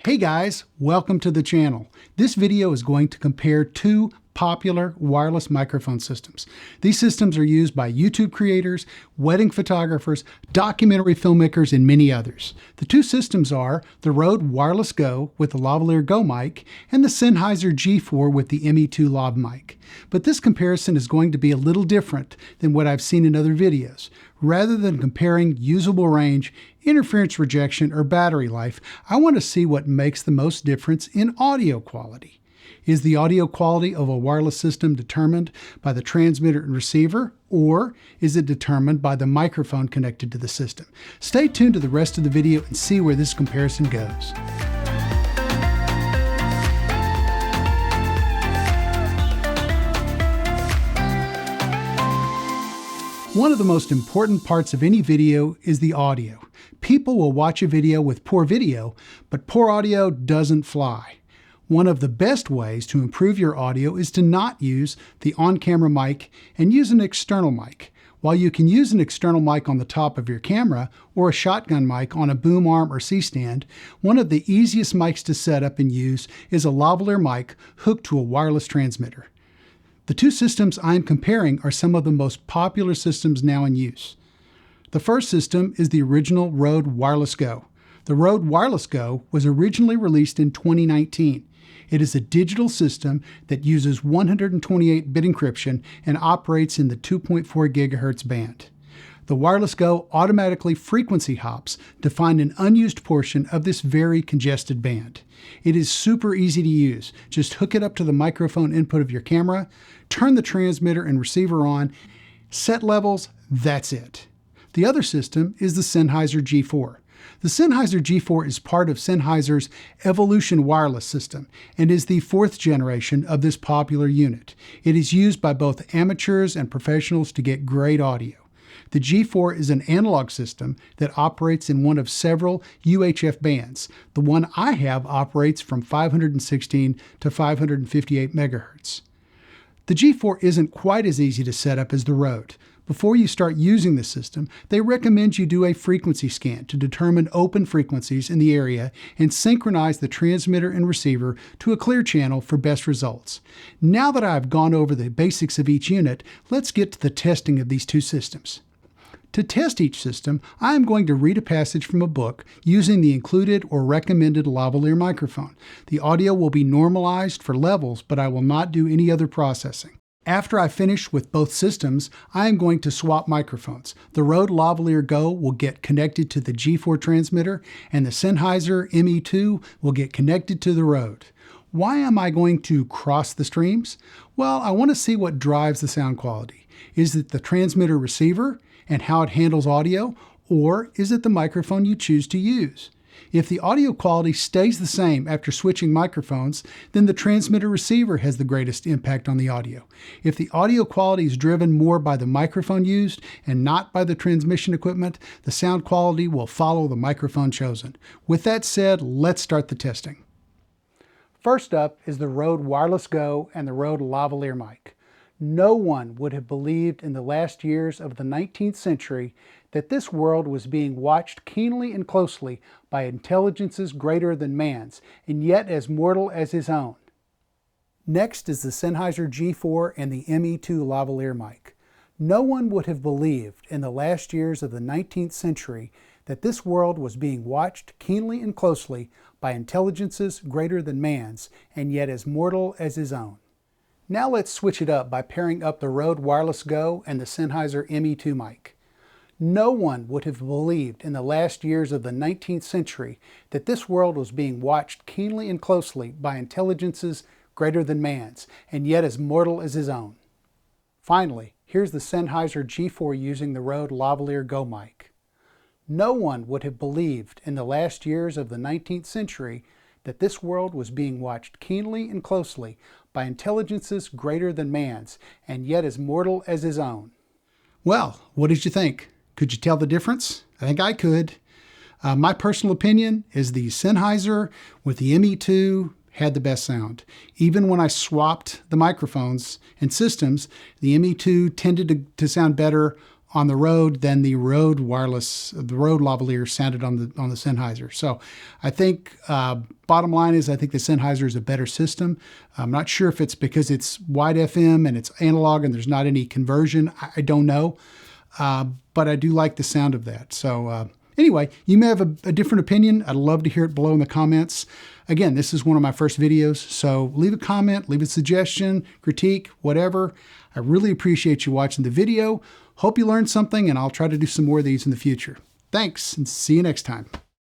Hey guys, welcome to the channel. This video is going to compare two popular wireless microphone systems. These systems are used by YouTube creators, wedding photographers, documentary filmmakers, and many others. The two systems are the Rode Wireless Go with the Lavalier Go mic and the Sennheiser G4 with the ME2 Lav mic. But this comparison is going to be a little different than what I've seen in other videos. Rather than comparing usable range, interference rejection, or battery life, I want to see what makes the most difference in audio quality. Is the audio quality of a wireless system determined by the transmitter and receiver, or is it determined by the microphone connected to the system? Stay tuned to the rest of the video and see where this comparison goes. One of the most important parts of any video is the audio. People will watch a video with poor video, but poor audio doesn't fly. One of the best ways to improve your audio is to not use the on-camera mic and use an external mic. While you can use an external mic on the top of your camera or a shotgun mic on a boom arm or C-stand, one of the easiest mics to set up and use is a lavalier mic hooked to a wireless transmitter. The two systems I'm comparing are some of the most popular systems now in use. The first system is the original Rode Wireless Go. The Rode Wireless Go was originally released in 2019. It is a digital system that uses 128-bit encryption and operates in the 2.4 GHz band. The Wireless Go automatically frequency hops to find an unused portion of this very congested band. It is super easy to use. Just hook it up to the microphone input of your camera, turn the transmitter and receiver on, set levels, that's it. The other system is the Sennheiser G4. The Sennheiser G4 is part of Sennheiser's Evolution wireless system and is the fourth generation of this popular unit. It is used by both amateurs and professionals to get great audio. The G4 is an analog system that operates in one of several UHF bands. The one I have operates from 516 to 558 MHz. The G4 isn't quite as easy to set up as the Rode. Before you start using the system, they recommend you do a frequency scan to determine open frequencies in the area and synchronize the transmitter and receiver to a clear channel for best results. Now that I've gone over the basics of each unit, let's get to the testing of these two systems. To test each system, I am going to read a passage from a book using the included or recommended lavalier microphone. The audio will be normalized for levels, but I will not do any other processing. After I finish with both systems, I am going to swap microphones. The Rode Lavalier Go will get connected to the G4 transmitter, and the Sennheiser ME2 will get connected to the Rode. Why am I going to cross the streams? Well, I want to see what drives the sound quality. Is it the transmitter receiver and how it handles audio, or is it the microphone you choose to use? If the audio quality stays the same after switching microphones, then the transmitter receiver has the greatest impact on the audio. If the audio quality is driven more by the microphone used and not by the transmission equipment, the sound quality will follow the microphone chosen. With that said, let's start the testing. First up is the Rode Wireless Go and the Rode Lavalier mic. No one would have believed in the last years of the 19th century that this world was being watched keenly and closely by intelligences greater than man's, and yet as mortal as his own. Next is the Sennheiser G4 and the ME2 lavalier mic. No one would have believed in the last years of the 19th century that this world was being watched keenly and closely by intelligences greater than man's, and yet as mortal as his own. Now let's switch it up by pairing up the Rode Wireless Go and the Sennheiser ME2 mic. No one would have believed in the last years of the 19th century that this world was being watched keenly and closely by intelligences greater than man's, and yet as mortal as his own. Finally, here's the Sennheiser G4 using the Rode Lavalier Go mic. No one would have believed in the last years of the 19th century that this world was being watched keenly and closely by intelligences greater than man's, and yet as mortal as his own. Well, what did you think? Could you tell the difference? I think I could. My personal opinion is the Sennheiser with the ME2 had the best sound. Even when I swapped the microphones and systems, the ME2 tended to sound better on the Rode than the Rode wireless, the Rode lavalier sounded on the Sennheiser. So I think bottom line is I think the Sennheiser is a better system. I'm not sure if it's because it's wide FM and it's analog and there's not any conversion. I don't know, but I do like the sound of that. So anyway, you may have a different opinion. I'd love to hear it below in the comments. Again, this is one of my first videos, so leave a comment, leave a suggestion, critique, whatever. I really appreciate you watching the video. Hope you learned something, and I'll try to do some more of these in the future. Thanks, and see you next time.